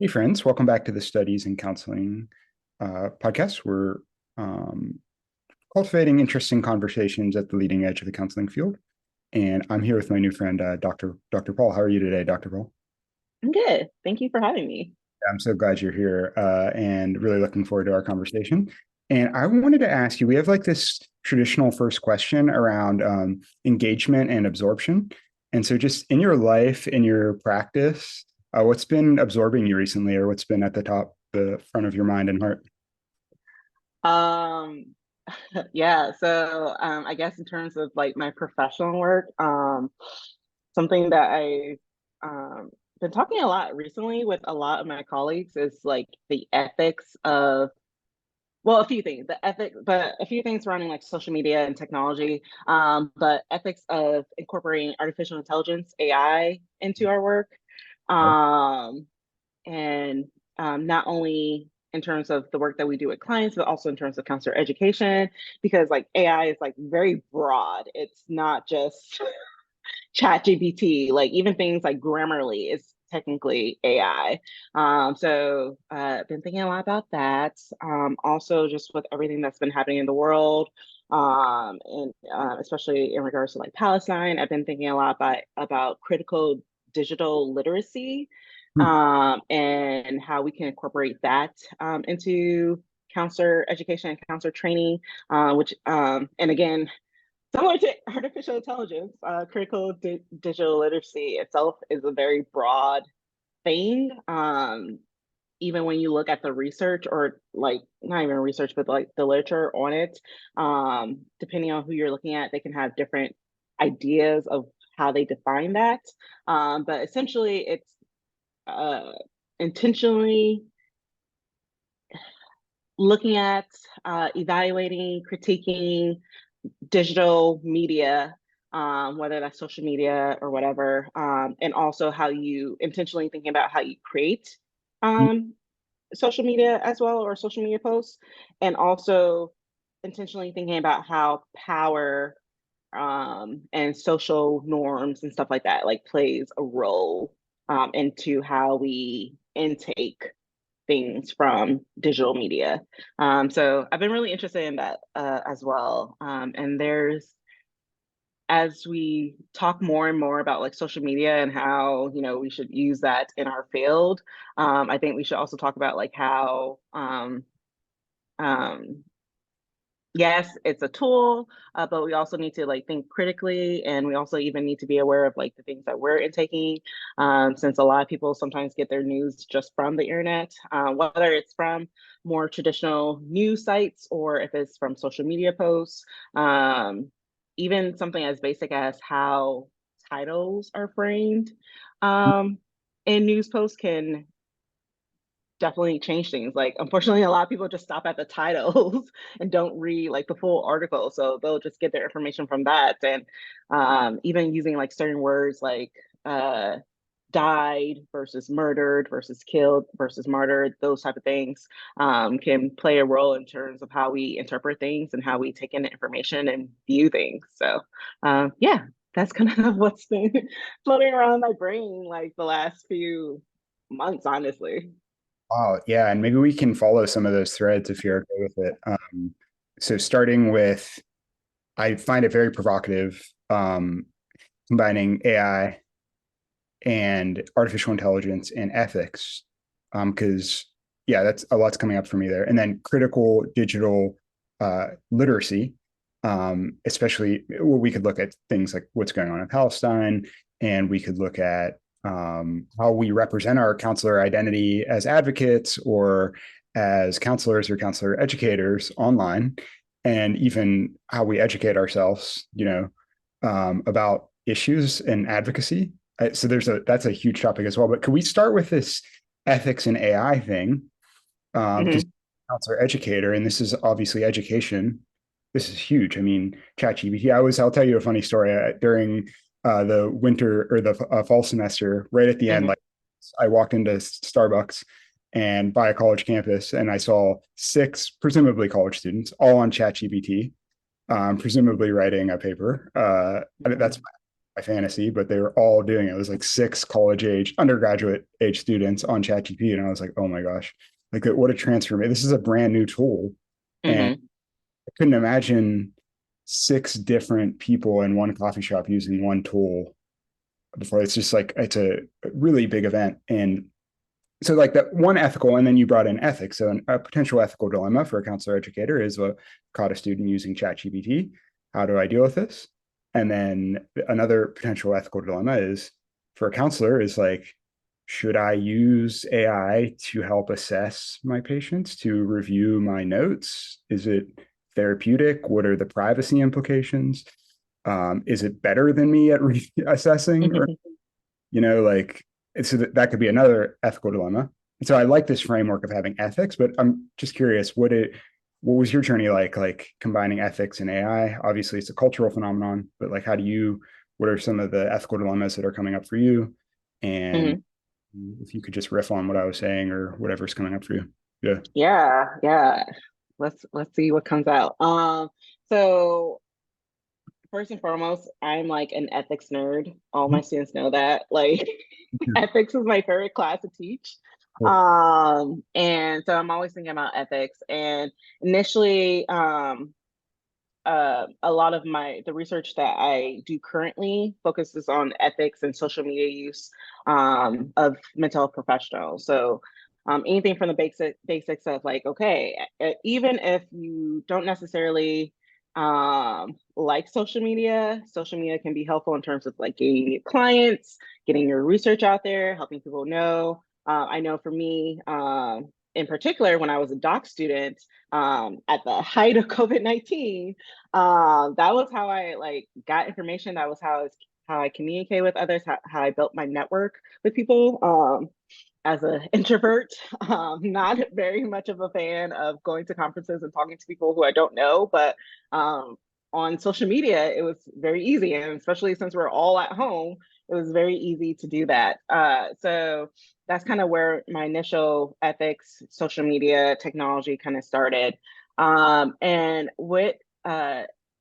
Hey, friends, welcome back to the Studies in Counseling podcast. We're um, cultivating interesting conversations at the leading edge of the counseling field. And I'm here with my new friend, Dr. Paul. How are you today, Dr. Paul? I'm good. Thank you for having me. I'm so glad you're here and really looking forward to our conversation. And I wanted to ask you, we have like this traditional first question around engagement and absorption. And so, just in your life, in your practice, what's been absorbing you recently, or what's been at the front of your mind and heart? Um, yeah, so I guess in terms of like my professional work, something that I've been talking a lot recently with a lot of my colleagues is like the ethics of, well, a few things, the ethic, but a few things surrounding like social media and technology, but ethics of incorporating artificial intelligence, AI, into our work. Um, and not only in terms of the work that we do with clients, but also in terms of counselor education, because like AI is like very broad. It's not just chat GPT, like even things like Grammarly is technically AI. So I've been thinking a lot about that. Also just with everything that's been happening in the world, and especially in regards to like Palestine, I've been thinking a lot about critical digital literacy, Hmm. and how we can incorporate that into counselor education and counselor training, which and again, similar to artificial intelligence, critical digital literacy itself is a very broad thing. Even when you look at the research, or like not even research, but like the literature on it, depending on who you're looking at, they can have different ideas of how they define that. But essentially, it's uh, intentionally looking at, evaluating, critiquing digital media, whether that's social media or whatever, and also how you intentionally thinking about how you create um, social media as well, or social media posts, and also intentionally thinking about how power, and social norms and stuff like that like plays a role into how we intake things from digital media. So I've been really interested in that as well. And there's, as we talk more and more about like social media and how, we should use that in our field, I think we should also talk about like how, um, yes, it's a tool, but we also need to like think critically, and we also even need to be aware of like the things that we're intaking, since a lot of people sometimes get their news just from the internet, whether it's from more traditional news sites or if it's from social media posts, even something as basic as how titles are framed um, in news posts can definitely change things. Like, unfortunately, a lot of people just stop at the titles and don't read like the full article. So they'll just get their information from that. And even using like certain words like died versus murdered versus killed versus martyred, those type of things can play a role in terms of how we interpret things and how we take in information and view things. So, yeah, that's kind of what's been floating around my brain like the last few months, honestly. Wow, yeah, and maybe we can follow some of those threads if you're okay with it. So starting with, I find it very provocative, combining AI and artificial intelligence and ethics, because yeah, that's a lot's coming up for me there. And then critical digital literacy, especially well, we could look at things like what's going on in Palestine, and we could look at how we represent our counselor identity as advocates or as counselors or counselor educators online, and even how we educate ourselves, about issues and advocacy. So that's a huge topic as well. But could we start with this ethics and AI thing? Because Mhm. counselor educator, and this is obviously education. This is huge. I mean, ChatGPT. I'll tell you a funny story. During the winter or the fall semester, right at the end, Mhm. like I walked into Starbucks and by a college campus, and I saw six presumably college students all on ChatGPT, presumably writing a paper. That's Mhm. my fantasy, but they were all doing it. It was like 6 college age, undergraduate age students on ChatGPT. And I was like, oh my gosh, like what a transformation. This is a brand new tool. And Mm-hmm. I couldn't imagine 6 different people in one coffee shop using one tool before. It's just like, it's a really big event. And so like that one ethical, and then you brought in ethics. So a potential ethical dilemma for a counselor educator is caught a student using ChatGPT. How do I deal with this? And then another potential ethical dilemma is for a counselor is like, should I use AI to help assess my patients, to review my notes? Is it therapeutic? What are the privacy implications? Is it better than me at assessing? Or, like, so that could be another ethical dilemma. And so I like this framework of having ethics, but I'm just curious, what was your journey like combining ethics and AI? Obviously, it's a cultural phenomenon, but like, what are some of the ethical dilemmas that are coming up for you? And Mm-hmm. if you could just riff on what I was saying or whatever's coming up for you. Yeah. Yeah, yeah. Let's see what comes out. So first and foremost, I'm like an ethics nerd. All my students know that. Like ethics is my favorite class to teach. And so I'm always thinking about ethics. And initially, a lot of the research that I do currently focuses on ethics and social media use of mental health professionals. So anything from the basics of like, okay, even if you don't necessarily like social media can be helpful in terms of like getting clients, getting your research out there, helping people know. I know for me, in particular, when I was a doc student, at the height of COVID-19, that was how I like got information. That was how I communicate with others, how I built my network with people. As an introvert, not very much of a fan of going to conferences and talking to people who I don't know, but on social media, it was very easy. And especially since we're all at home, it was very easy to do that. So that's kind of where my initial ethics, social media, technology kind of started. And with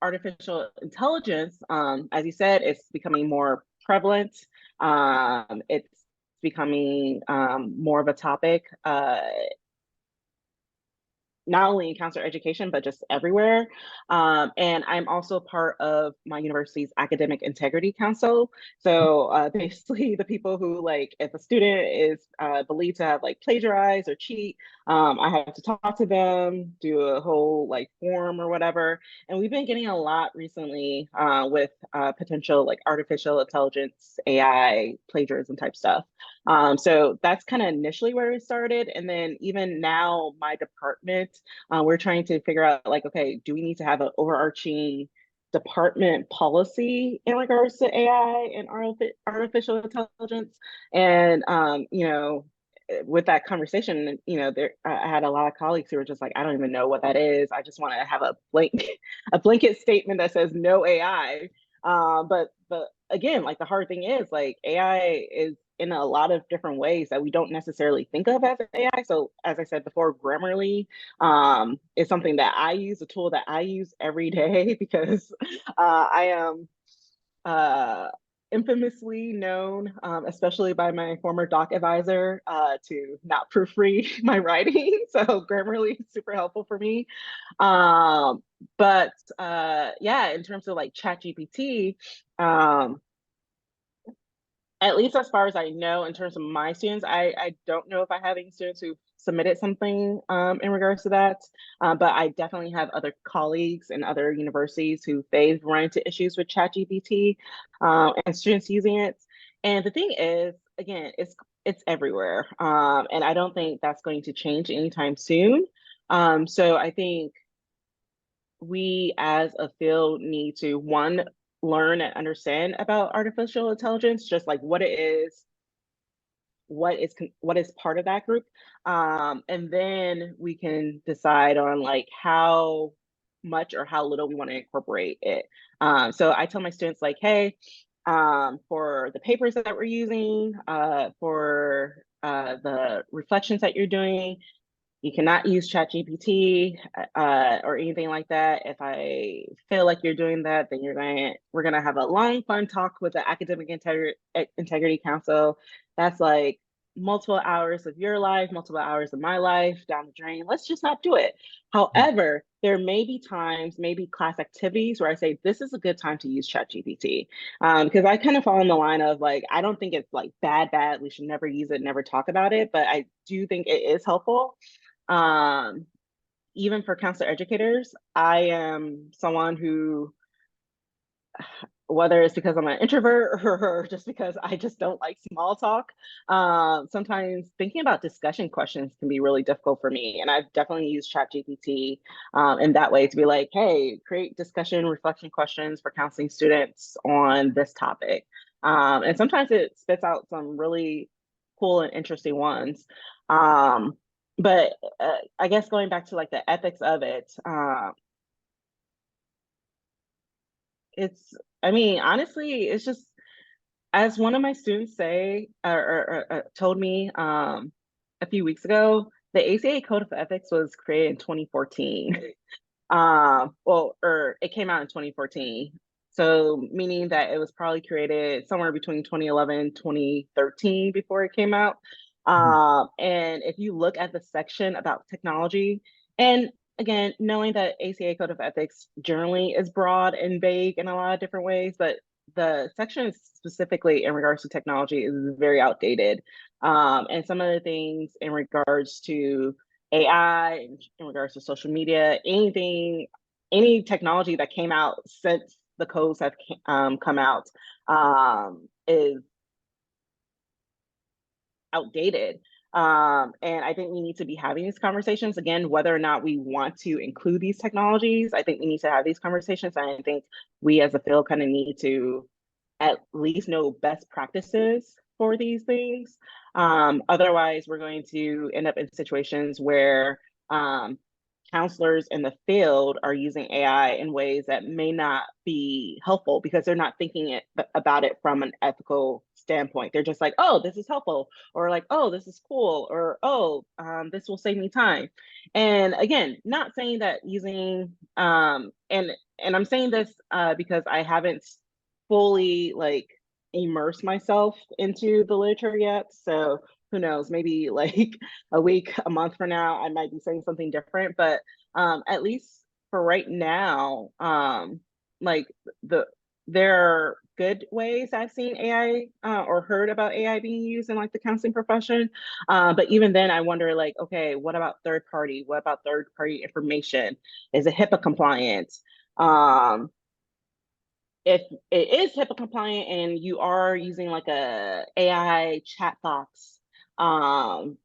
artificial intelligence, as you said, it's becoming more prevalent. It's becoming more of a topic, not only in counselor education, but just everywhere. And I'm also part of my university's academic integrity council. So basically the people who like, if a student is believed to have like plagiarized or cheat, I have to talk to them, do a whole like form or whatever. And we've been getting a lot recently with potential like artificial intelligence, AI, plagiarism type stuff. So that's kind of initially where it started. And then even now, my department, we're trying to figure out like, okay, do we need to have an overarching department policy in regards to AI and artificial intelligence? And, with that conversation, there I had a lot of colleagues who were just like, I don't even know what that is. I just want to have a a blanket statement that says no AI. But again, like the hard thing is like AI is in a lot of different ways that we don't necessarily think of as AI. So as I said before, Grammarly is something that I use, a tool that I use every day because I am uh, infamously known, especially by my former doc advisor, to not proofread my writing. So Grammarly is super helpful for me. But yeah, in terms of like ChatGPT, um, at least as far as I know, in terms of my students, I don't know if I have any students who submitted something in regards to that. But I definitely have other colleagues in other universities who they've run into issues with ChatGPT and students using it. And the thing is, again, it's everywhere, and I don't think that's going to change anytime soon. So I think we as a field need to one learn and understand about artificial intelligence, just like what it is, what is part of that group, and then we can decide on like how much or how little we want to incorporate it. So I tell my students like, hey, for the papers that we're using, for the reflections that you're doing, You cannot use ChatGPT or anything like that. If I feel like you're doing that, then we're gonna have a long, fun talk with the Academic Integrity Council. That's like multiple hours of your life, multiple hours of my life down the drain. Let's just not do it. However, there may be times, maybe class activities where I say this is a good time to use ChatGPT, because I kind of fall in the line of like I don't think it's like bad. We should never use it, never talk about it, but I do think it is helpful. um, Even for counselor educators, I am someone who, whether it's because I'm an introvert or just because I just don't like small talk, sometimes thinking about discussion questions can be really difficult for me. And I've definitely used ChatGPT in that way to be like, hey, create discussion reflection questions for counseling students on this topic. And sometimes it spits out some really cool and interesting ones. Um, but I guess going back to like the ethics of it, it's, I mean, honestly, it's just as one of my students told me a few weeks ago, the ACA Code of Ethics was created in 2014. Or it came out in 2014. So meaning that it was probably created somewhere between 2011 and 2013 before it came out. And if you look at the section about technology, and again, knowing that ACA Code of Ethics generally is broad and vague in a lot of different ways, but the section specifically in regards to technology is very outdated. And some of the things in regards to AI, in regards to social media, any technology that came out since the codes have come out is outdated. And I think we need to be having these conversations again, whether or not we want to include these technologies. I think we need to have these conversations. And I think we as a field kind of need to at least know best practices for these things. Otherwise, we're going to end up in situations where counselors in the field are using AI in ways that may not be helpful because they're not thinking about it from an ethical standpoint. They're just like, oh, this is helpful, or like, oh, this is cool, or oh, this will save me time. And again, not saying that using and I'm saying this because I haven't fully like immerse myself into the literature yet. So who knows, maybe like a week, a month from now, I might be saying something different. But at least for right now, like the there are good ways I've seen AI or heard about AI being used in like the counseling profession. But even then, I wonder like, okay, what about third party? What about third party information? Is it HIPAA compliant? Um, if it is HIPAA compliant and you are using like a AI chat box, um,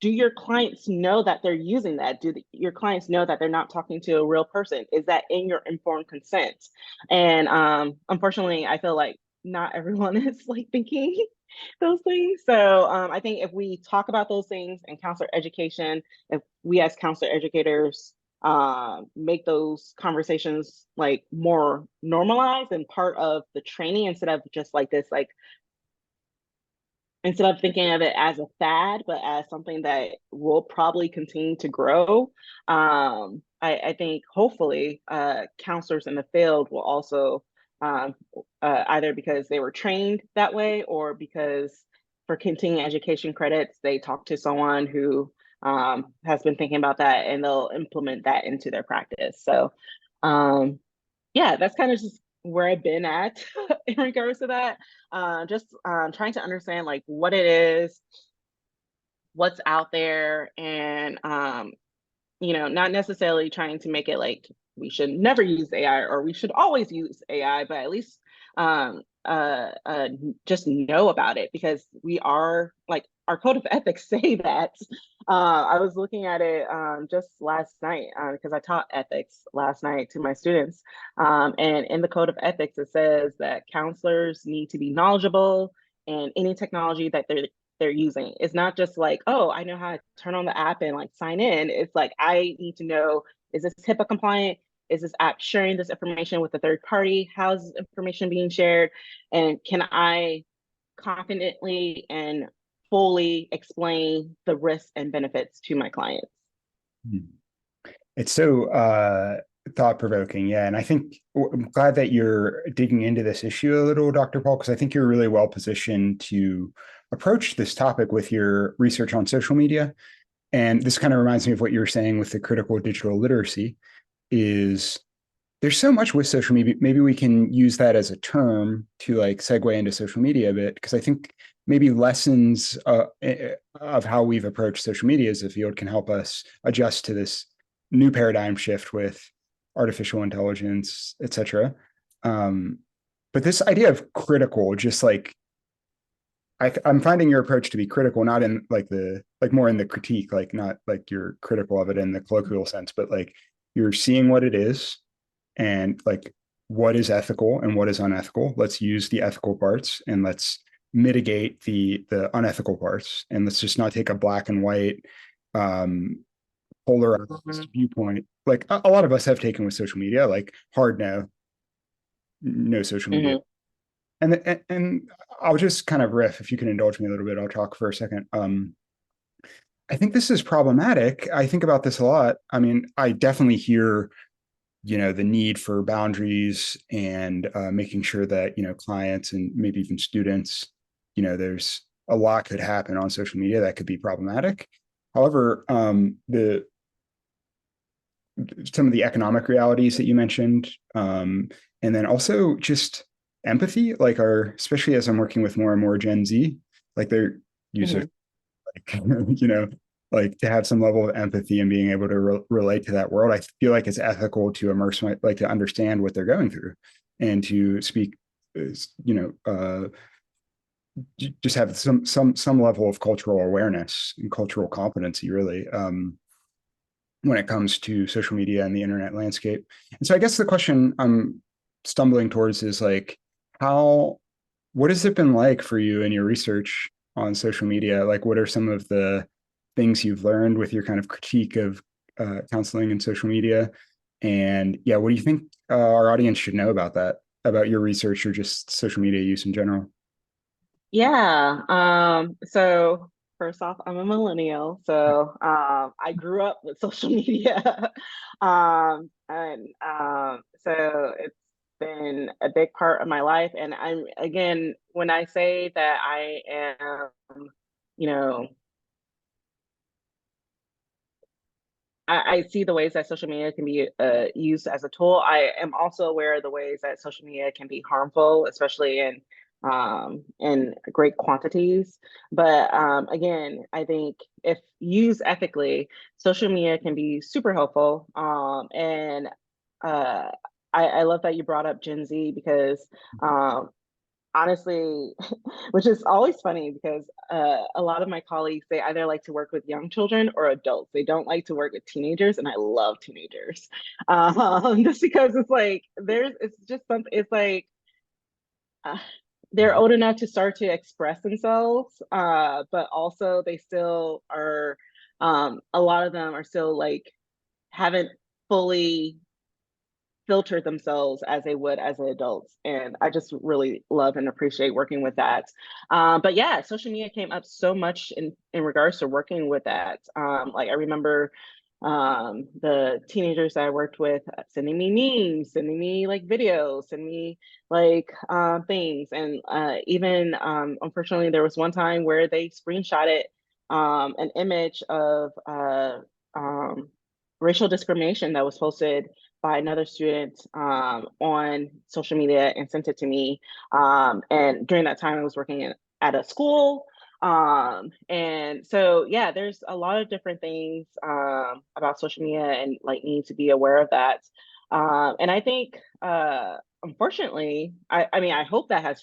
do your clients know that they're using that? Your clients know that they're not talking to a real person? Is that in your informed consent? And unfortunately, I feel like not everyone is like thinking those things. So I think if we talk about those things in counselor education, if we as counselor educators make those conversations like more normalized and part of the training instead of just like this, like instead of thinking of it as a fad, but as something that will probably continue to grow, I think hopefully counselors in the field will also either because they were trained that way or because for continuing education credits, they talk to someone who has been thinking about that and they'll implement that into their practice. So um, yeah, that's kind of just where I've been at in regards to that. Just trying to understand like what it is, what's out there, and not necessarily trying to make it like we should never use AI or we should always use AI, but at least um, just know about it because we are like our code of ethics say that. I was looking at it just last night because I taught ethics last night to my students. And in the code of ethics, it says that counselors need to be knowledgeable in any technology that they're using. It's not just like, oh, I know how to turn on the app and like sign in. It's like I need to know, is this HIPAA compliant? Is this app sharing this information with a third party? How is this information being shared? And can I confidently and fully explain the risks and benefits to my clients? Hmm. It's so thought provoking. Yeah. And I think I'm glad that you're digging into this issue a little, Dr. Paul, because I think you're really well positioned to approach this topic with your research on social media. And this kind of reminds me of what you were saying with the critical digital literacy is there's so much with social media. Maybe we can use that as a term to like segue into social media a bit, because I think maybe lessons of how we've approached social media as a field can help us adjust to this new paradigm shift with artificial intelligence, et cetera. Um, but this idea of critical, just like I'm finding your approach to be critical, not in like the like more in the critique, like not like you're critical of it in the colloquial sense, but like you're seeing what it is and like what is ethical and what is unethical. Let's use the ethical parts and let's mitigate the unethical parts, and let's just not take a black and white um polarized viewpoint like a lot of us have taken with social media, like hard no, no social media. Mm-hmm. And I'll just kind of riff, if you can indulge me a little bit, I'll talk for a second. I think this is problematic. I think about this a lot. I mean, I definitely hear the need for boundaries and making sure that clients and maybe even students, there's a lot could happen on social media that could be problematic. However, the some of the economic realities that you mentioned, and then also just empathy, like our especially as I'm working with more and more Gen Z, like their users, Mm-hmm. like like to have some level of empathy and being able to relate to that world. I feel like it's ethical to immerse like to understand what they're going through and to speak, you know, just have some level of cultural awareness and cultural competency, really, when it comes to social media and the internet landscape. And so, I guess the question I'm stumbling towards is like, how what has it been like for you in your research on social media? Like, what are some of the things you've learned with your kind of critique of counseling and social media? And yeah, what do you think our audience should know about that, about your research or just social media use in general? Yeah. So first off, I'm a millennial. So I grew up with social media. And so it's been a big part of my life. And I'm again, when I say that I am, you know, I see the ways that social media can be used as a tool. I am also aware of the ways that social media can be harmful, especially in great quantities. But again, I think if used ethically, social media can be super helpful. And uh, I love that you brought up Gen Z because honestly, which is always funny because a lot of my colleagues, they either like to work with young children or adults. They don't like to work with teenagers, and I love teenagers. Just because it's like it's just something. It's like uh, they're old enough to start to express themselves, but also they still are. A lot of them are still like haven't fully filter themselves as they would as adults. And I just really love and appreciate working with that. But yeah, social media came up so much in regards to working with that. Like I remember the teenagers that I worked with sending me memes, sending me like videos, sending me like things. And even unfortunately, there was one time where they screenshotted an image of racial discrimination that was posted by another student on social media and sent it to me. And during that time, I was working at a school. And so, yeah, there's a lot of different things about social media and like need to be aware of that. And I think, unfortunately, I mean, I hope that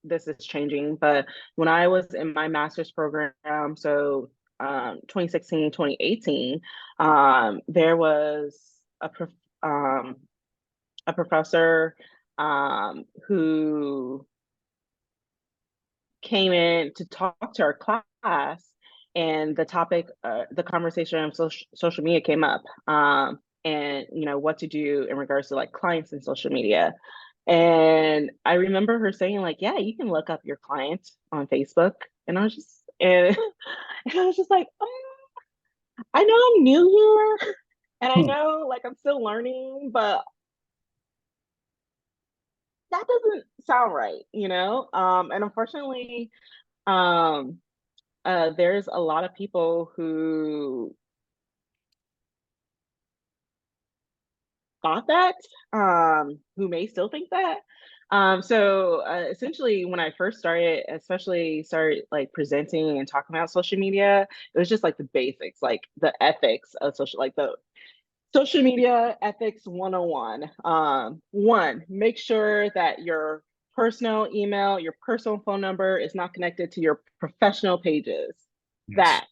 this is changing. But when I was in my master's program, so 2016, 2018, there was um, a professor who came in to talk to our class, and the topic, the conversation of social media came up, and what to do in regards to like clients in social media. And I remember her saying like, "Yeah, you can look up your client on Facebook," and I was just, and, and I was just like, oh. I know I'm new here and I know like I'm still learning, but that doesn't sound right, you know? And unfortunately, um, there's a lot of people who thought that, who may still think that. Essentially, when I first started, especially started like presenting and talking about social media, it was just like the basics, like the ethics of social, like the social media ethics 101. One, make sure that your personal email, your personal phone number is not connected to your professional pages. Yes. That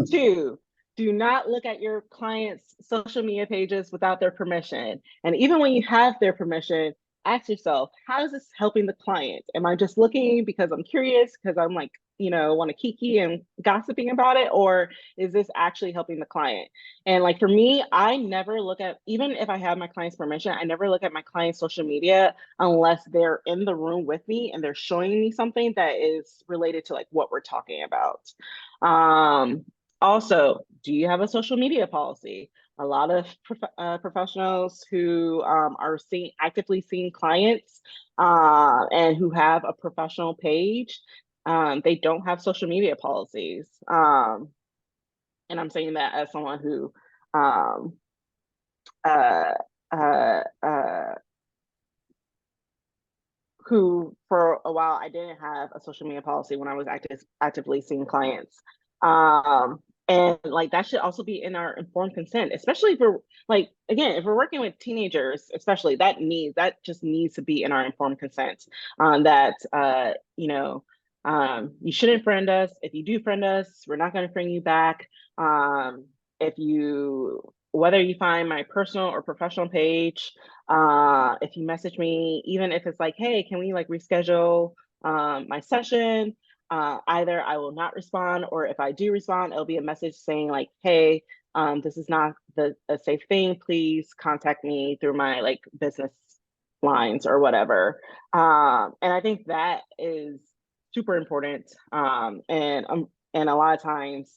Two, do not look at your clients' social media pages without their permission. And even when you have their permission, ask yourself, how is this helping the client? Am I just looking because I'm curious, because I'm like, want to kiki and gossiping about it? Or is this actually helping the client? And like for me, I never look at, even if I have my client's permission, I never look at my client's social media unless they're in the room with me and they're showing me something that is related to like what we're talking about. Um, Also, do you have a social media policy? A lot of professionals who are actively seeing clients and who have a professional page, they don't have social media policies. And I'm saying that as someone who um, uh, uh, uh, who for a while I didn't have a social media policy when I was actively seeing clients. And like that should also be in our informed consent, especially if we're like again, if we're working with teenagers, especially that just needs to be in our informed consent. That you shouldn't friend us. If you do friend us, we're not going to friend you back. If you Whether you find my personal or professional page, if you message me, even if it's like, hey, can we like reschedule my session? Either I will not respond, or if I do respond, it'll be a message saying like, hey, this is not a safe thing. Please contact me through my like business lines or whatever. And I think that is super important. And a lot of times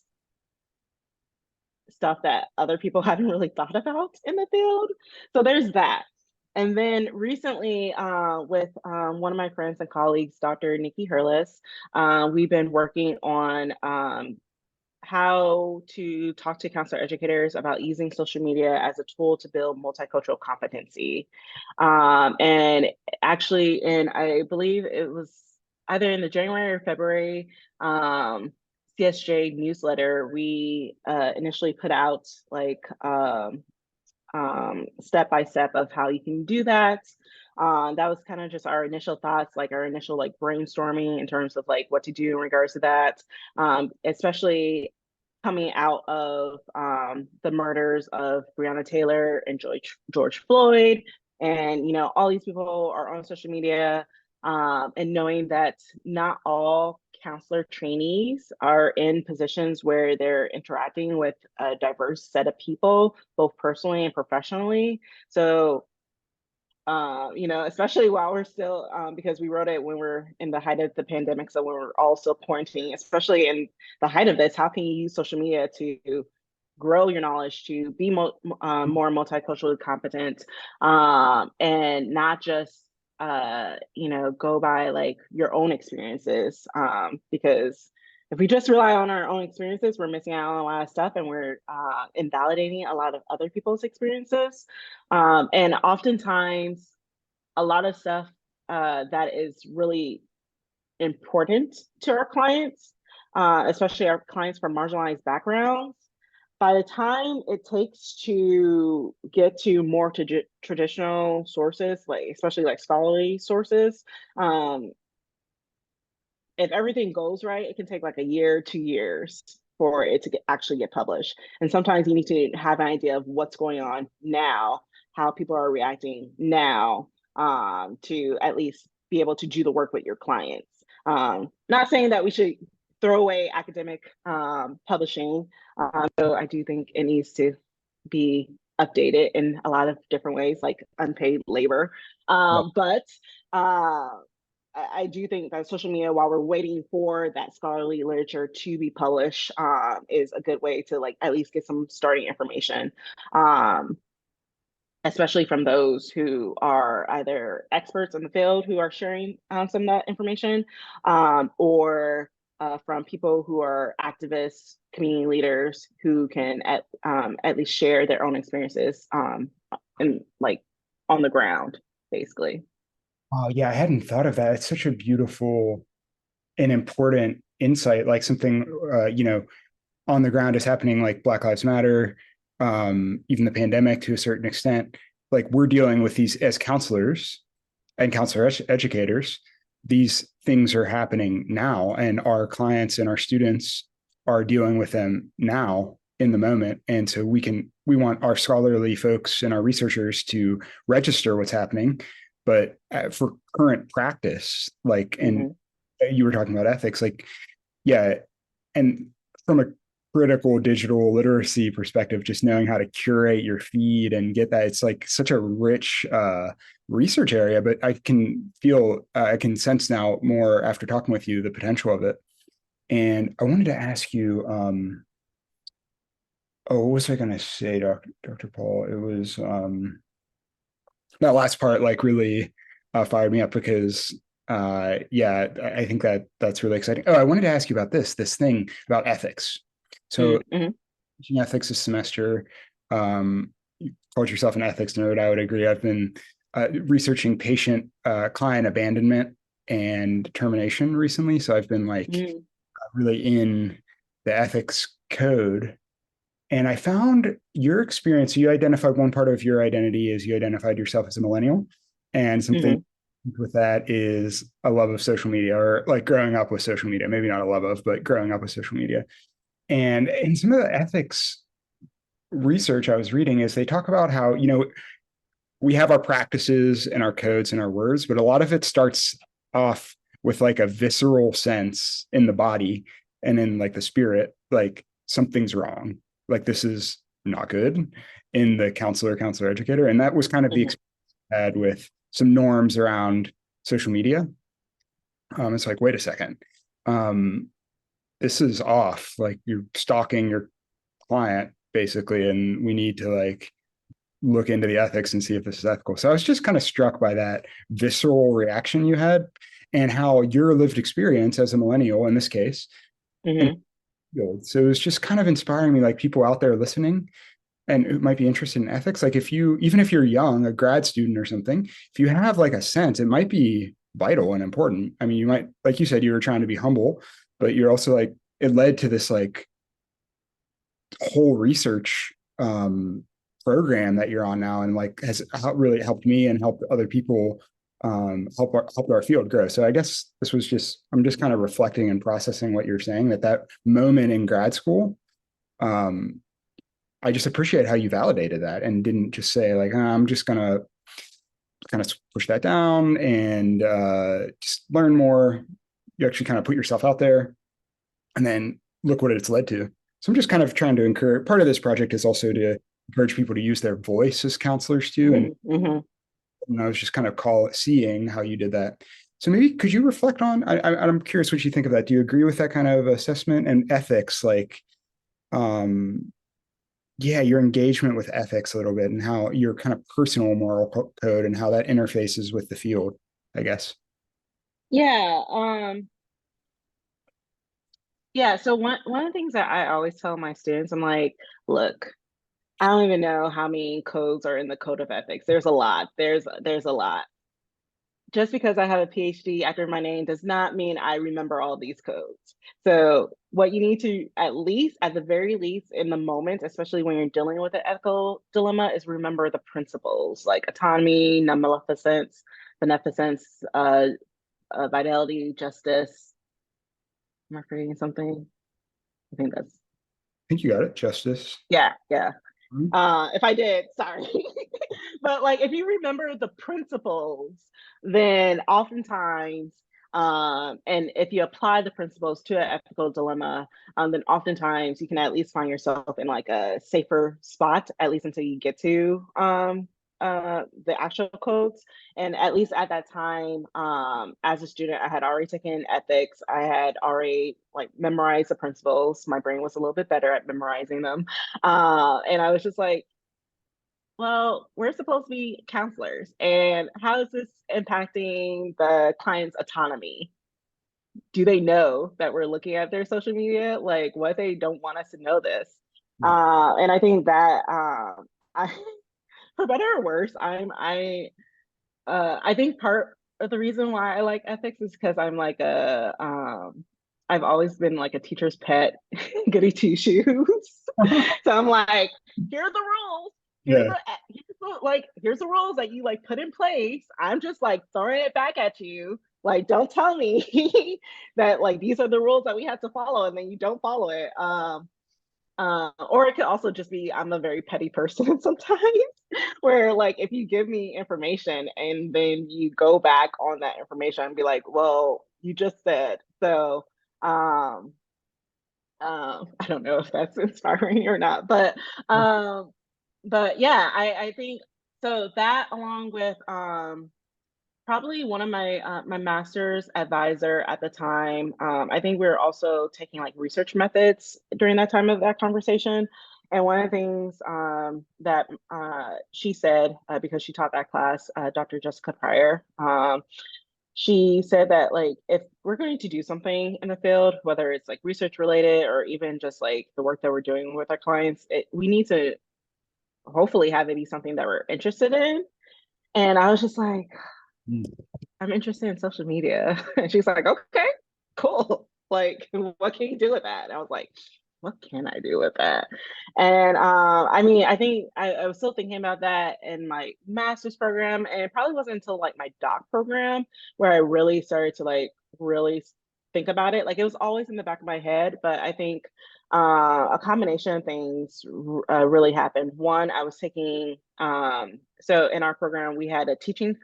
stuff that other people haven't really thought about in the field. So there's that. And then recently, with one of my friends and colleagues, Dr. Nikki Hurlis, we've been working on how to talk to counselor educators about using social media as a tool to build multicultural competency. And actually, I believe it was either in the January or February CSJ newsletter, we initially put out like step by step of how you can do that. That was kind of just our initial thoughts, like our initial like brainstorming in terms of like what to do in regards to that, especially coming out of the murders of Breonna Taylor and George Floyd. And, all these people are on social media, and knowing that not all counselor trainees are in positions where they're interacting with a diverse set of people, both personally and professionally. So, especially while we're still, because we wrote it when we're in the height of the pandemic, so when we're all still quarantining, especially in the height of this, how can you use social media to grow your knowledge, to be more multiculturally competent, and not just, go by like your own experiences, because if we just rely on our own experiences, we're missing out on a lot of stuff and we're invalidating a lot of other people's experiences. And oftentimes, a lot of stuff that is really important to our clients, especially our clients from marginalized backgrounds, by the time it takes to get to more traditional sources, like especially like scholarly sources, if everything goes right, it can take like a year, 2 years for it to actually get published. And sometimes you need to have an idea of what's going on now, how people are reacting now, to at least be able to do the work with your clients. Not saying that we should throw away academic publishing. So I do think it needs to be updated in a lot of different ways, like unpaid labor. Yep. But I do think that social media, while we're waiting for that scholarly literature to be published, is a good way to like at least get some starting information. Um, Especially from those who are either experts in the field who are sharing some of that information, or from people who are activists, community leaders who can at least share their own experiences and like on the ground, basically. Oh, yeah, I hadn't thought of that. It's such a beautiful and important insight, like something, on the ground is happening, like Black Lives Matter, even the pandemic to a certain extent. Like we're dealing with these as counselors and educators. These things are happening now, and our clients and our students are dealing with them now in the moment. And so we want our scholarly folks and our researchers to register what's happening, but for current practice, like, and Mm-hmm. you were talking about ethics, like, yeah, and from a critical digital literacy perspective, just knowing how to curate your feed and get that, it's like such a rich research area. But I can feel, I can sense now more after talking with you the potential of it. And I wanted to ask you, oh, what was I going to say, Dr. Paul? It was that last part, like really fired me up because yeah, I think that that's really exciting. Oh, I wanted to ask you about this thing about ethics. So Mm-hmm. teaching ethics this semester. You called yourself an ethics nerd. I would agree. I've been researching patient client abandonment and termination recently. So I've been like Mm-hmm. really in the ethics code. And I found your experience. You identified one part of your identity is you identified yourself as a millennial. And something Mm-hmm. with that is a love of social media, or like growing up with social media, maybe not a love of, but growing up with social media. And in some of the ethics research I was reading is they talk about how, we have our practices and our codes and our words, but a lot of it starts off with like a visceral sense in the body and in like the spirit, like something's wrong. Like this is not good in the counselor educator. And that was kind of the Mm-hmm. experience I had with some norms around social media. It's like, wait a second. Um, this is off. Like you're stalking your client basically, and we need to like look into the ethics and see if this is ethical. So I was just kind of struck by that visceral reaction you had and how your lived experience as a millennial in this case. And Mm-hmm. so it was just kind of inspiring me, like people out there listening and who might be interested in ethics. Like if you, even if you're young, a grad student or something, if you have like a sense, it might be vital and important. I mean, you might, like you said, you were trying to be humble, but you're also like, it led to this like whole research program that you're on now, and like has really helped me and helped other people, help our field grow. So I guess this was just, I'm just kind of reflecting and processing what you're saying, that moment in grad school, um, I just appreciate how you validated that and didn't just say like, I'm just gonna kind of push that down and just learn more. You actually kind of put yourself out there, and then look what it's led to. So I'm just kind of trying to encourage, part of this project is also to encourage people to use their voice as counselors too. Mm-hmm. And I was just kind of seeing how you did that. So maybe could you reflect on, I'm curious what you think of that. Do you agree with that kind of assessment and ethics? Like, um, yeah, your engagement with ethics a little bit and how your kind of personal moral code and how that interfaces with the field, I guess. Yeah. Yeah. So one of the things that I always tell my students, I'm like, look, I don't even know how many codes are in the code of ethics. There's a lot. There's a lot. Just because I have a PhD after my name does not mean I remember all these codes. So what you need to at least, at the very least, in the moment, especially when you're dealing with an ethical dilemma, is remember the principles like autonomy, non-maleficence, beneficence, vitality, justice. Am I forgetting something? I think that's I think you got it, Justice. yeah, yeah. Mhm. If I did, sorry. But like if you remember the principles, then oftentimes, and if you apply the principles to an ethical dilemma, then oftentimes you can at least find yourself in like a safer spot, at least until you get to the actual codes. And at least at that time, as a student, I had already taken ethics. I had already like memorized the principles. My brain was a little bit better at memorizing them. And I was just like, well, we're supposed to be counselors, and how is this impacting the client's autonomy? Do they know that we're looking at their social media? Like, what if they don't want us to know this? And I think that I, for better or worse, I think part of the reason why I like ethics is because I'm like I've always been like a teacher's pet, goody two shoes. So I'm like, here are the rules. Yeah. Here's the rules that you like put in place. I'm just like throwing it back at you. Like, don't tell me that like these are the rules that we have to follow, and then you don't follow it. Or it could also just be I'm a very petty person sometimes, where like if you give me information and then you go back on that information and be like, well, you just said so. I don't know if that's inspiring or not, but yeah, I think so. That along with probably one of my my master's advisor at the time. I think we were also taking like research methods during that time of that conversation. And one of the things that she said, because she taught that class, Dr. Jessica Pryor, she said that like if we're going to do something in the field, whether it's like research related or even just like the work that we're doing with our clients, we need to hopefully have it be something that we're interested in. And I was just like, I'm interested in social media. And she's like, okay, cool. Like, what can you do with that? And I was like, what can I do with that? And I mean, I think I was still thinking about that in my master's program. And it probably wasn't until like my doc program where I really started to like really think about it. Like, it was always in the back of my head, but I think a combination of things really happened. One, I was taking, so in our program, we had a teaching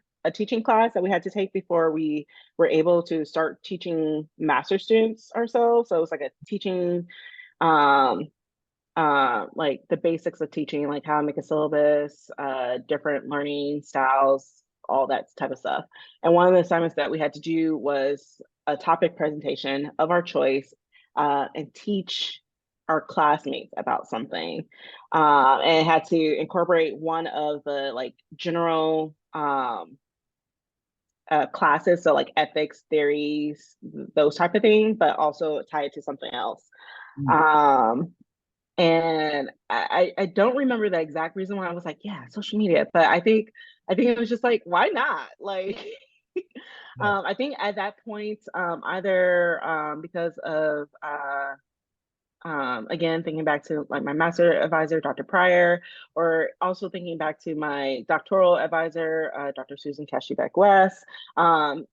class that we had to take before we were able to start teaching master students ourselves. So it was like a teaching, um, like the basics of teaching, like how to make a syllabus, different learning styles, all that type of stuff. And one of the assignments that we had to do was a topic presentation of our choice, and teach our classmates about something. And it had to incorporate one of the like general classes, so like ethics, theories, those type of things, but also tie it to something else. Um, and I don't remember the exact reason why I was like, yeah, social media, but I think it was just like, why not? Like, Yeah. I think at that point, either because of again, thinking back to like my master advisor, Dr. Pryor, or also thinking back to my doctoral advisor, Dr. Susan Cashew West. One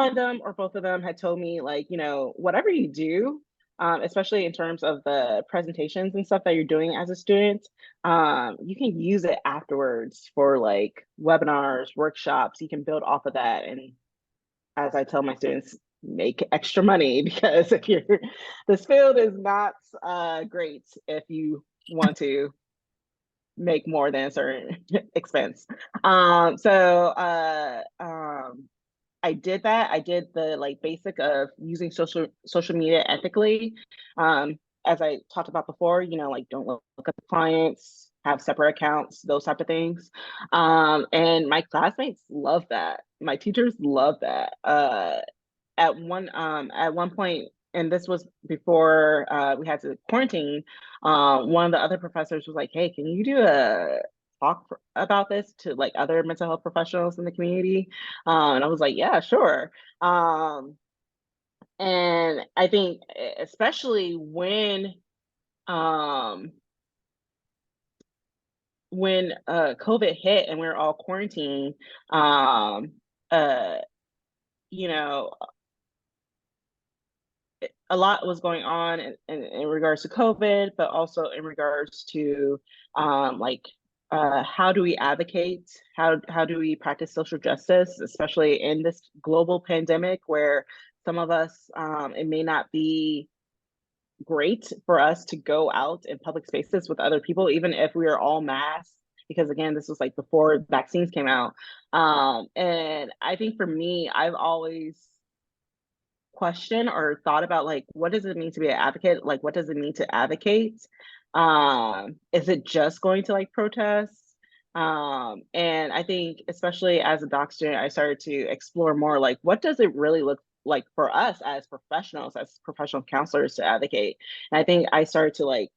of them or both of them had told me, like, you know, whatever you do, especially in terms of the presentations and stuff that you're doing as a student, you can use it afterwards for like webinars, workshops. You can build off of that. And as I tell my students, make extra money, because if you're this field is not great if you want to make more than a certain expense. I did that. I did the like basic of using social media ethically. As I talked about before, you know, like don't look at the clients, have separate accounts, those type of things. And my classmates love that. My teachers love that. At one point, and this was before we had to quarantine, one of the other professors was like, hey, can you do a about this to like other mental health professionals in the community? And I was like, yeah, sure. And I think especially um when COVID hit and we were all quarantined, um uh you know, a lot was going on in regards to COVID, but also in regards to like how do we advocate? How do we practice social justice, especially in this global pandemic where some of us, it may not be great for us to go out in public spaces with other people, even if we are all masked because again, this was like before vaccines came out. And I think for me, I've always questioned or thought about like, what does it mean to be an advocate? Like, what does it mean to advocate? Is it just going to like protest? And I think, especially as a doc student, I started to explore more like, what does it really look like for us as professionals, as professional counselors to advocate? And I think I started to like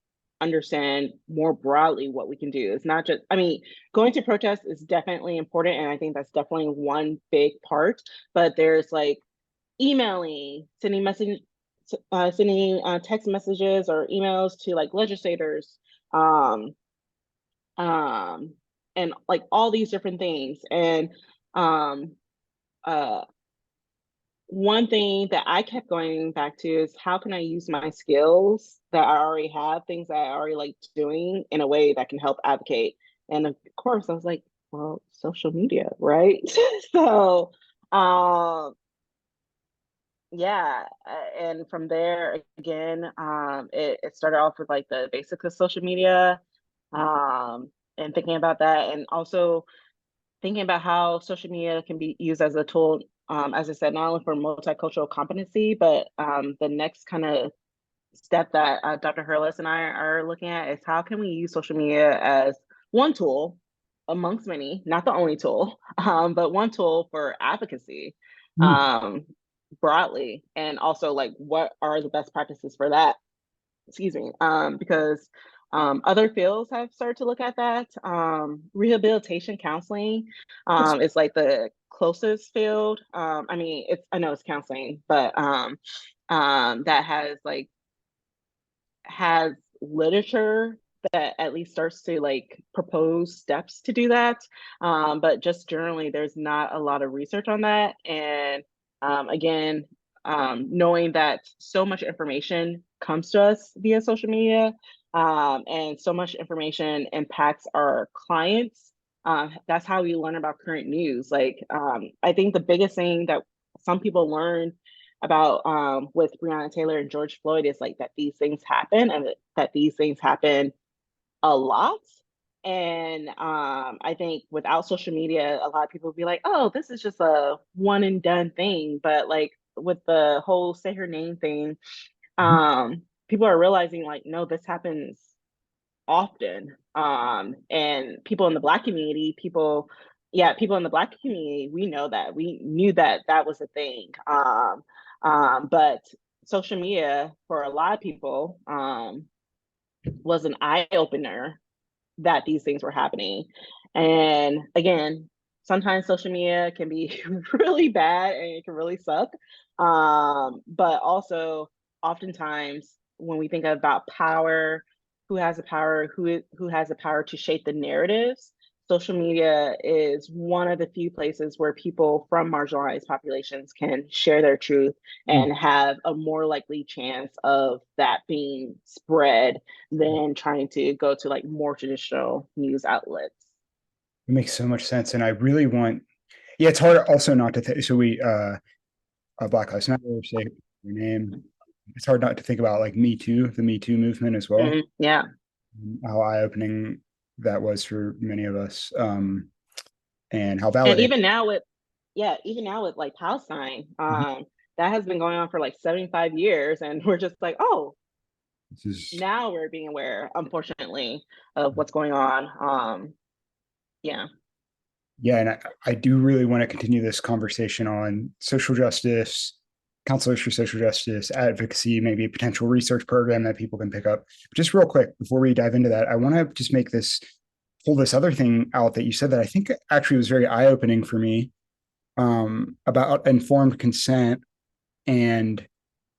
understand more broadly what we can do. It's not just, I mean, going to protest is definitely important. And I think that's definitely one big part, but there's like emailing, sending text messages or emails to like legislators, um, um, and like all these different things. And um, uh, one thing that I kept going back to is how can I use my skills that I already have, things that I already like doing in a way that can help advocate. And of course, I was like, well, social media, right? So, um, yeah, and from there again, it started off with like the basics of social media, and thinking about that, and also thinking about how social media can be used as a tool, as I said, not only for multicultural competency, but the next kind of step that Dr. Hurlis and I are looking at is how can we use social media as one tool amongst many, not the only tool, but one tool for advocacy, Hmm. um, broadly, and also like what are the best practices for that? Excuse me, because other fields have started to look at that. Rehabilitation counseling is like the closest field. I mean, it's I know it's counseling, but that has literature that at least starts to like propose steps to do that. But just generally, there's not a lot of research on that. And again, knowing that so much information comes to us via social media, and so much information impacts our clients. That's how we learn about current news. Like, I think the biggest thing that some people learn about with Breonna Taylor and George Floyd is like that these things happen and that these things happen a lot. And I think without social media, a lot of people would be like, oh, this is just a one and done thing. But like with the whole say her name thing, people are realizing like, no, this happens often. And people in the Black community, people in the Black community, we know that. We knew that that was a thing. But social media for a lot of people was an eye opener that these things were happening. And again, sometimes social media can be really bad and it can really suck. But also, oftentimes, when we think about power, who has the power to shape the narratives, social media is one of the few places where people from marginalized populations can share their truth and have a more likely chance of that being spread than trying to go to like more traditional news outlets. It makes so much sense. And I really want, yeah, it's hard also not to think. So Black Lives Matter, say your name. It's hard not to think about like Me Too, the Me Too movement as well, Yeah. how eye opening that was for many of us, and how And validating. even now with, yeah, even now with like Palestine, that has been going on for like 75 years. And we're just like, oh, This is now we're being aware, unfortunately, of what's going on. Yeah. Yeah, and I do really want to continue this conversation on social justice, counselors for social justice, advocacy, maybe a potential research program that people can pick up. But just real quick, before we dive into that, I want to just pull this other thing out that you said that I think actually was very eye-opening for me, about informed consent and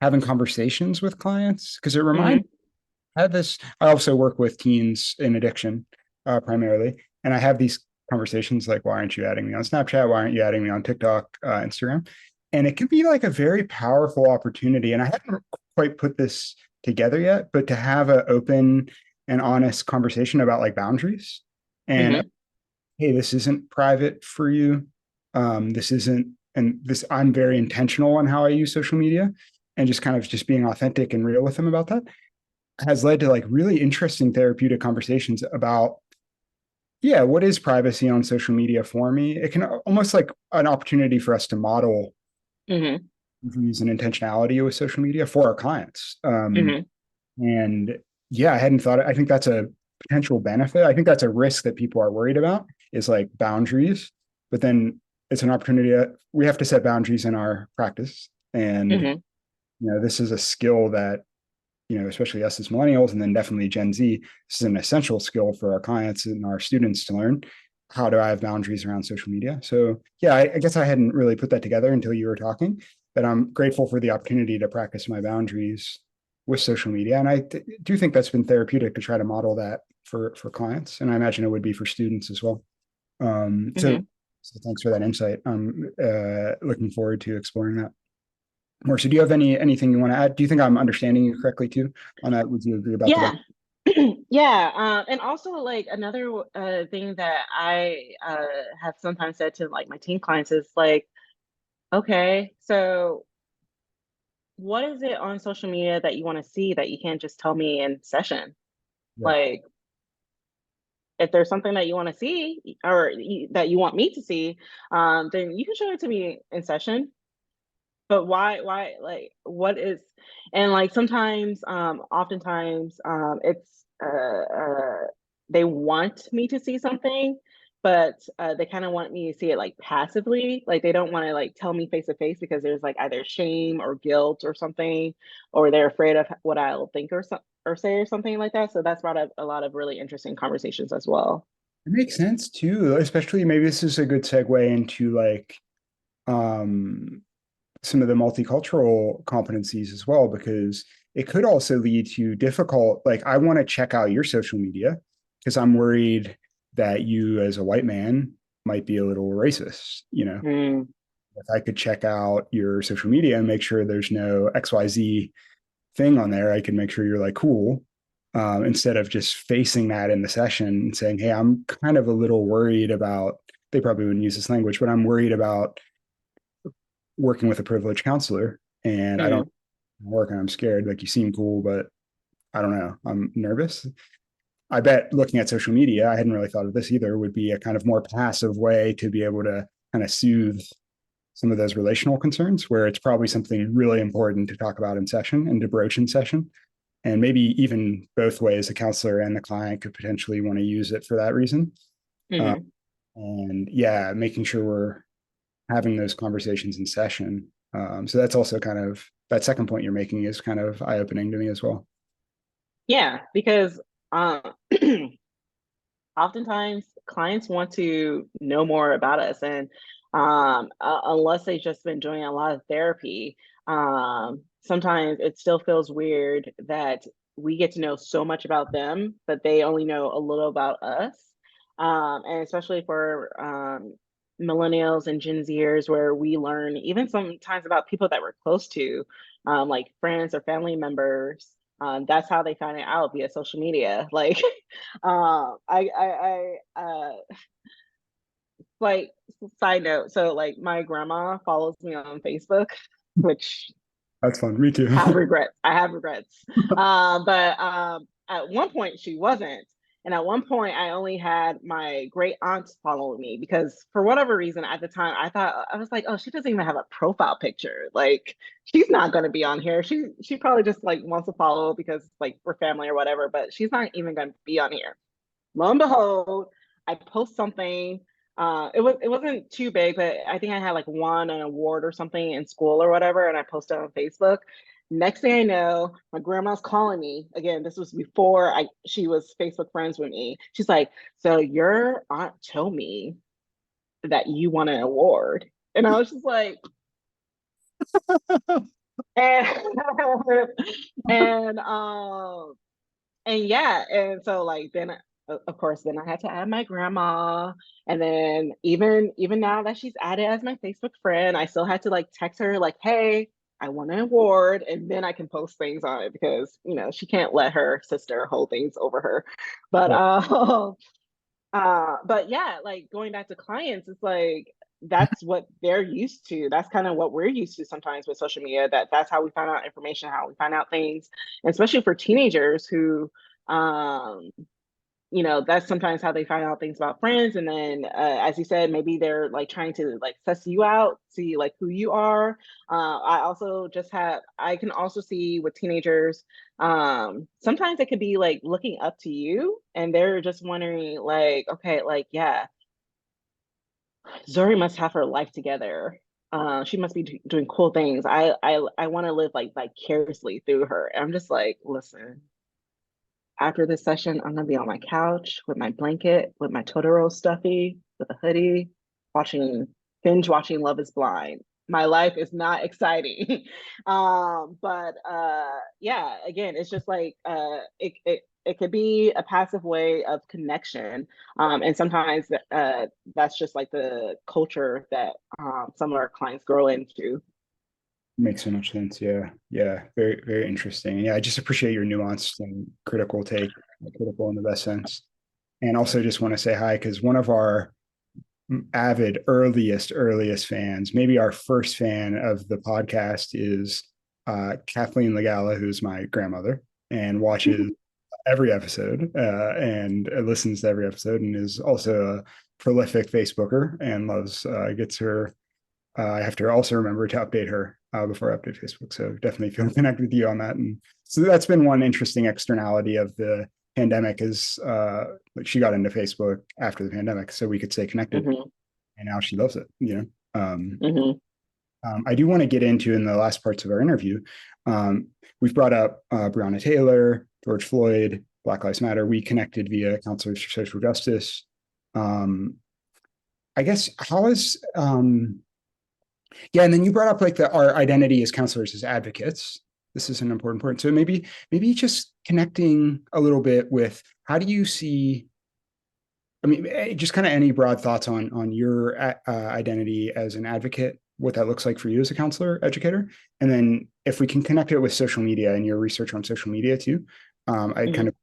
having conversations with clients. Because it reminds Hmm. I had this. I also work with teens in addiction, primarily, and I have these conversations like, "Why aren't you adding me on Snapchat? Why aren't you adding me on TikTok, Instagram?" And it can be like a very powerful opportunity. And I hadn't quite put this together yet, but to have an open and honest conversation about like boundaries and, Hmm. hey, this isn't private for you. This isn't, and this I'm very intentional on how I use social media, and just kind of just being authentic and real with them about that has led to like really interesting therapeutic conversations about yeah, what is privacy on social media for me? It can almost like an opportunity for us to model Mm-hmm. views and intentionality with social media for our clients. Mm-hmm. And yeah, I hadn't thought. I think that's a potential benefit. I think that's a risk that people are worried about is like boundaries. But then it's an opportunity. We have to set boundaries in our practice, and Mm-hmm. this is a skill that especially us as millennials, and then definitely Gen Z, this is an essential skill for our clients and our students to learn. How do I have boundaries around social media? So yeah, I guess I hadn't really put that together until you were talking, but I'm grateful for the opportunity to practice my boundaries with social media. And do think that's been therapeutic to try to model that for clients. And I imagine it would be for students as well. Um, so, Mm-hmm. so thanks for that insight. I'm looking forward to exploring that more. So do you have anything you want to add? Do you think I'm understanding you correctly too on that? Would you agree about the Yeah. Yeah. And also like another thing that I have sometimes said to like my teen clients is like, okay, so what is it on social media that you want to see that you can't just tell me in session? yeah. Like, if there's something that you want to see or that you want me to see, then you can show it to me in session. But why, like, what is, and like sometimes, oftentimes, it's, they want me to see something, but they kind of want me to see it like passively. Like they don't want to like tell me face to face because there's like either shame or guilt or something, or they're afraid of what I'll think or say or something like that. So that's brought up a lot of really interesting conversations as well. It makes sense too, especially maybe this is a good segue into like um some of the multicultural competencies as well, because it could also lead to difficult, like I want to check out your social media because I'm worried that you as a white man might be a little racist. Mm, If I could check out your social media and make sure there's no XYZ thing on there, I can make sure you're like cool. Instead of just facing that in the session and saying, hey, I'm kind of a little worried about, they probably wouldn't use this language, but I'm worried about working with a privileged counselor and I don't mm, work and I'm scared. Like you seem cool, but I don't know. I'm nervous. I bet looking at social media, I hadn't really thought of this either, would be a kind of more passive way to be able to kind of soothe some of those relational concerns where it's probably something really important to talk about in session and to broach in session. And maybe even both ways, the counselor and the client could potentially want to use it for that reason. Uh, mm. and yeah, making sure we're having those conversations in session. So that's also kind of that second point you're making is kind of eye opening to me as well. Yeah, because um, oftentimes clients want to know more about us, and unless they've just been doing a lot of therapy, sometimes it still feels weird that we get to know so much about them, but they only know a little about us. And especially for millennials and Gen Zers, where we learn even sometimes about people that we're close to, like friends or family members. That's how they find it out via social media. Like, like side note. So like my grandma follows me on Facebook, which That's fun. Me too. have regrets. I have regrets. But at one point she wasn't. And at one point I only had my great aunts following me because for whatever reason at the time I thought I was like, oh, she doesn't even have a profile picture. Like she's not gonna be on here. She probably just like wants to follow because like we're family or whatever, but she's not even gonna be on here. Lo and behold, I post something. It wasn't too big, but I think I had like won an award or something in school or whatever, and I posted on Facebook. Next thing I know, my grandma's calling me again. This was before I she was Facebook friends with me. She's like, "So your aunt told me that you won an award," and I was just like, and and and yeah, and so like then of course then I had to add my grandma, and then even now that she's added as my Facebook friend, I still had to like text her like, hey, I won an award, and then I can post things on it because she can't let her sister hold things over her. But Right. but yeah, like going back to clients, it's like that's what they're used to. That's kind of what we're used to sometimes with social media. That's how we find out information, how we find out things, and especially for teenagers who um that's sometimes how they find out things about friends. And then, as you said, maybe they're like trying to like suss you out, see like who you are. I can also see with teenagers, sometimes it could be like looking up to you and they're just wondering like, okay, like, yeah, Zori must have her life together. She must be doing cool things. I want to live like vicariously through her. And I'm just like, listen, after this session, I'm gonna be on my couch with my blanket, with my Totoro stuffy, with a hoodie, watching binge watching Love Is Blind. My life is not exciting. But yeah, again, it's just like it could be a passive way of connection. And sometimes that's just like the culture that some of our clients grow into. Makes so much sense. Yeah. Yeah. Very, very interesting. Yeah. I just appreciate your nuanced and critical take, critical in the best sense. And also just want to say hi because one of our avid earliest fans, maybe our first fan of the podcast is Kathleen Legala, who's my grandmother and watches every episode and listens to every episode and is also a prolific Facebooker and loves gets her I have to also remember to update her before I update Facebook. So definitely feel connected with you on that. And so that's been one interesting externality of the pandemic is like she got into Facebook after the pandemic, so we could stay connected. Mm-hmm. And now she loves it. Mm-hmm. I do want to get into in the last parts of our interview. We've brought up Breonna Taylor, George Floyd, Black Lives Matter. We connected via Counselors for Social Justice. I guess how is yeah, and then you brought up like our identity as counselors as advocates. This is an important point. So maybe just connecting a little bit with how do you see? I mean, just kind of any broad thoughts on your identity as an advocate, what that looks like for you as a counselor educator, and then if we can connect it with social media and your research on social media too. I kind of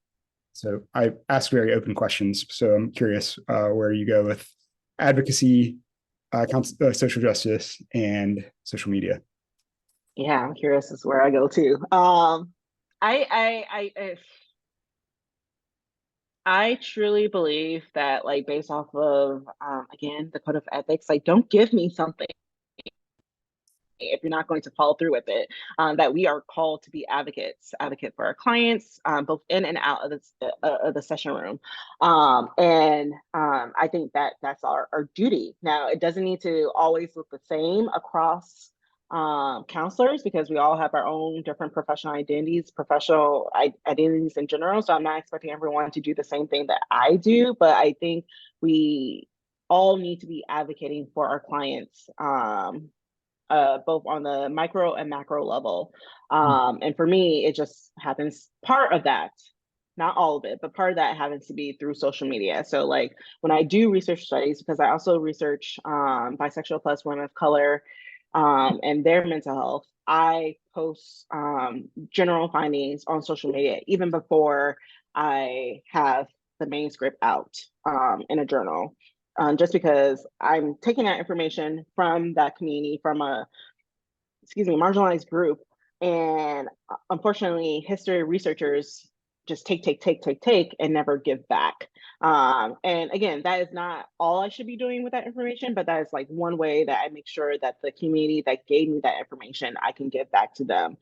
so I ask very open questions. So I'm curious where you go with advocacy, social justice, and social media. Yeah, I'm curious as where I go to. I truly believe that, like, based off of again the code of ethics, like, don't give me something if you're not going to follow through with it. That we are called to be advocate for our clients, both in and out of the session room. And I think that that's our duty. Now, it doesn't need to always look the same across counselors because we all have our own different professional identities in general. So I'm not expecting everyone to do the same thing that I do, but I think we all need to be advocating for our clients, both on the micro and macro level. And for me, it just happens part of that, not all of it, but part of that happens to be through social media. So like when I do research studies, because I also research bisexual plus women of color and their mental health, I post general findings on social media even before I have the manuscript out in a journal. Just because I'm taking that information from that community, from a, marginalized group. And unfortunately, history researchers just take, and never give back. And again, that is not all I should be doing with that information, but that is like one way that I make sure that the community that gave me that information, I can give back to them.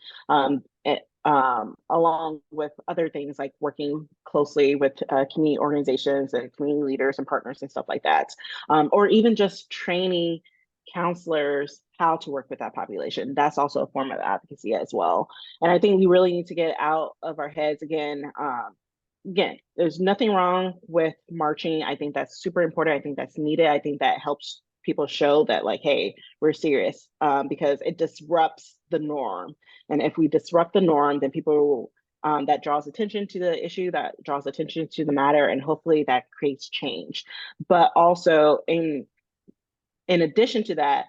Along with other things like working closely with community organizations and community leaders and partners and stuff like that, or even just training counselors how to work with that population. That's also a form of advocacy as well. And I think we really need to get out of our heads again. Again, there's nothing wrong with marching. I think that's super important. I think that's needed. I think that helps people show that, like, hey, we're serious, because it disrupts the norm. And if we disrupt the norm, then people that draws attention to the issue, that draws attention to the matter, and hopefully that creates change. But also in addition to that,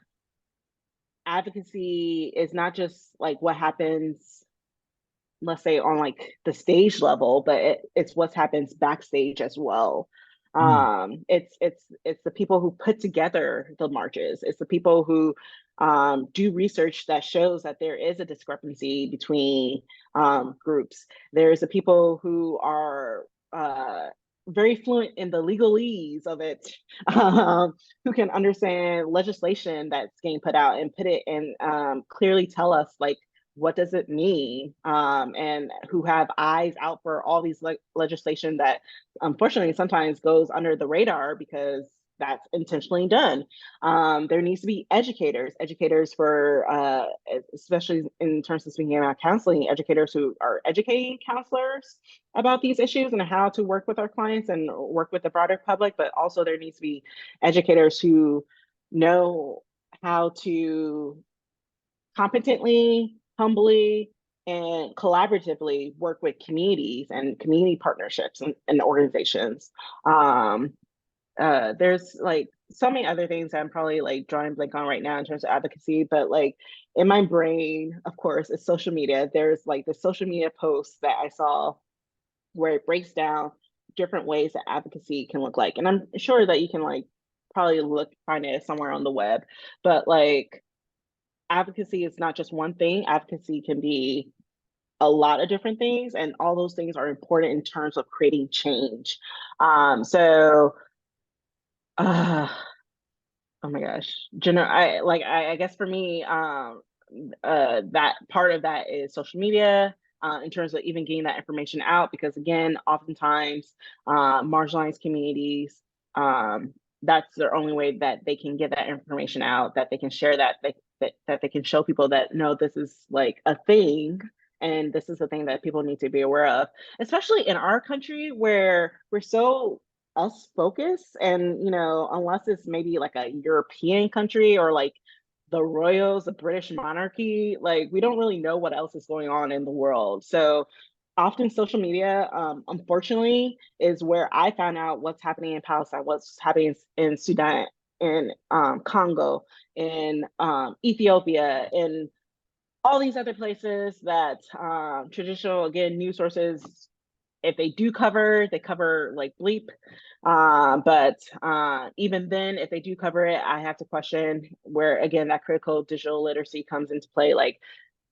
advocacy is not just like what happens, let's say, on like the stage level, but it's what happens backstage as well. It's the people who put together the marches. It's the people who do research that shows that there is a discrepancy between groups. There's the people who are very fluent in the legalese of it, who can understand legislation that's getting put out and put it and clearly tell us like what does it mean, and who have eyes out for all these legislation that unfortunately sometimes goes under the radar because that's intentionally done. There needs to be educators for, especially in terms of speaking about counseling, educators who are educating counselors about these issues and how to work with our clients and work with the broader public. But also there needs to be educators who know how to competently, humbly, and collaboratively work with communities and community partnerships and organizations. There's like so many other things that I'm probably like drawing blank on right now in terms of advocacy, but like in my brain, of course, it's social media. There's like the social media posts that I saw where it breaks down different ways that advocacy can look like. And I'm sure that you can like probably find it somewhere on the web, but like advocacy is not just one thing. Advocacy can be a lot of different things, and all those things are important in terms of creating change. So uh, oh my gosh, I guess for me, that part of that is social media, in terms of even getting that information out, because again, oftentimes marginalized communities, that's their only way that they can get that information out, that they can share that they can show people that no, this is like a thing, and this is the thing that people need to be aware of, especially in our country where we're so us focus, and unless it's maybe like a European country or like the royals, the British monarchy, like we don't really know what else is going on in the world. So often social media, unfortunately, is where I found out what's happening in Palestine, what's happening in Sudan, in Congo, in Ethiopia, in all these other places that traditional, again, news sources, if they do cover, they cover like bleep. But even then, if they do cover it, I have to question where, again, that critical digital literacy comes into play. Like,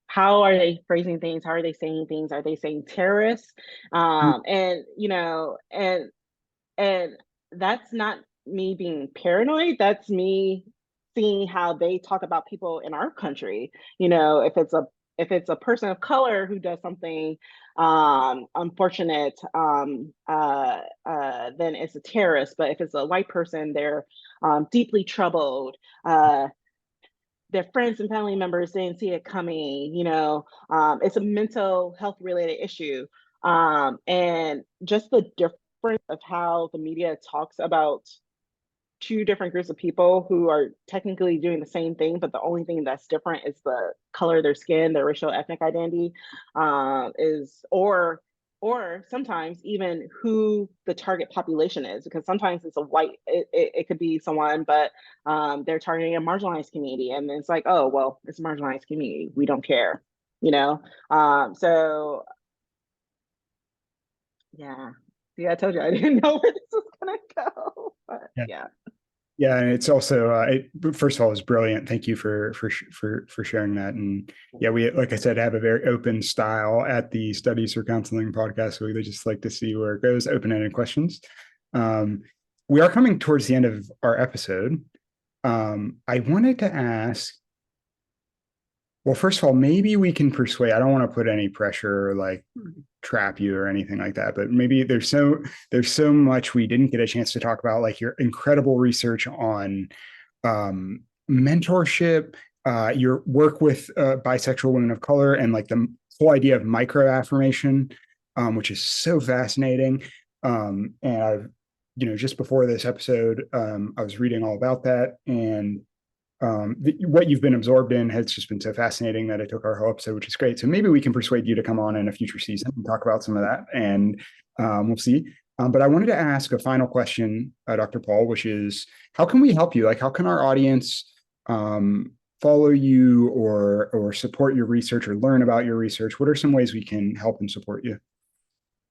how are they phrasing things? How are they saying things? Are they saying terrorists? And, and that's not me being paranoid. That's me seeing how they talk about people in our country. If it's a person of color who does something unfortunate, then it's a terrorist. But if it's a white person, they're deeply troubled. Their friends and family members didn't see it coming. It's a mental health related issue. And just the difference of how the media talks about two different groups of people who are technically doing the same thing, but the only thing that's different is the color of their skin, their racial ethnic identity, is or sometimes even who the target population is, because sometimes it's a white, it could be someone, but they're targeting a marginalized community, and it's like, oh well, it's a marginalized community, we don't care, you know. So yeah, see, I told you I didn't know where this was gonna go, but Yeah. yeah. Yeah, and it's also first of all, it's brilliant. Thank you for sharing that. And yeah, we, like I said, have a very open style at the Studies for Counseling podcast. So we just like to see where it goes, open-ended questions. We are coming towards the end of our episode. I wanted to ask, well, first of all, maybe we can persuade. I don't want to put any pressure or like trap you or anything like that, but maybe there's so much we didn't get a chance to talk about, like your incredible research on mentorship, your work with bisexual women of color, and like the whole idea of microaffirmation, which is so fascinating. And I've, just before this episode, I was reading all about that, and what you've been absorbed in has just been so fascinating that I took our whole episode, which is great. So maybe we can persuade you to come on in a future season and talk about some of that, and we'll see. But I wanted to ask a final question, Dr. Paul, which is, how can we help you? Like, how can our audience follow you or support your research or learn about your research? What are some ways we can help and support you?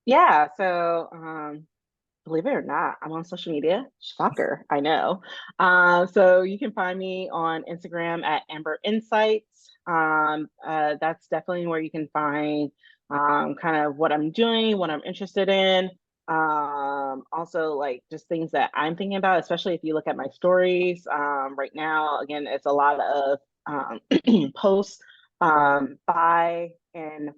Yeah, so believe it or not, I'm on social media. Shocker, I know. So you can find me on Instagram at Amber Insights. That's definitely where you can find kind of what I'm doing, what I'm interested in. Also like just things that I'm thinking about, especially if you look at my stories. Right now, again, it's a lot of posts by and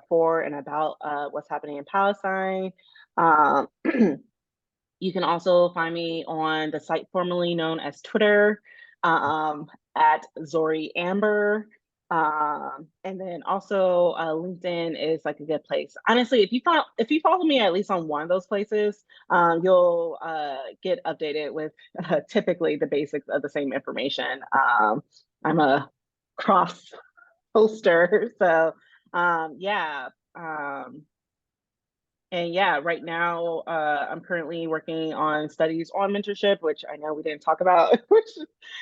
for and about what's happening in Palestine. Um, You can also find me on the site formerly known as Twitter, at Zori Amber. And then also LinkedIn is like a good place. Honestly, if you follow me at least on one of those places, you'll get updated with typically the basics of the same information. I'm a cross poster, so yeah. And yeah, right now I'm currently working on studies on mentorship, which I know we didn't talk about, which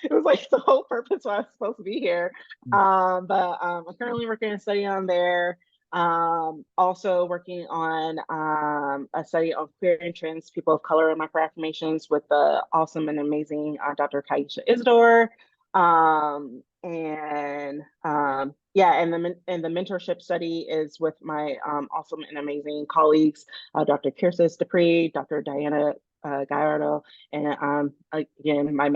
it was like the whole purpose why I was supposed to be here. But I'm currently working a study on there. Also working on a study on queer and trans people of color in microaffirmations with the awesome and amazing Dr. Kaisha Isidore. Yeah, and the mentorship study is with my awesome and amazing colleagues, Dr. Kirsis Dupree, Dr. Diana Gallardo, and again, my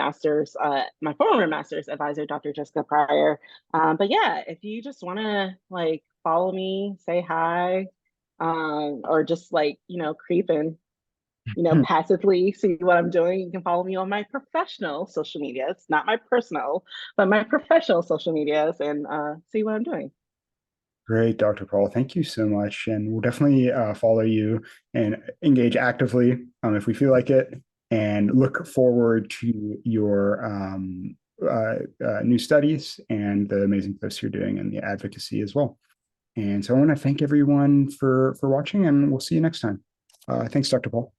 former master's advisor, Dr. Jessica Pryor. But yeah, if you just want to like follow me, say hi, or just like, creep and passively see what I'm doing, you can follow me on my professional social media. It's not my personal, but my professional social medias and see what I'm doing. Great, Dr. Paul. Thank you so much. And we'll definitely follow you and engage actively if we feel like it, and look forward to your new studies and the amazing posts you're doing in the advocacy as well. And so I want to thank everyone for watching, and we'll see you next time. Thanks, Dr. Paul.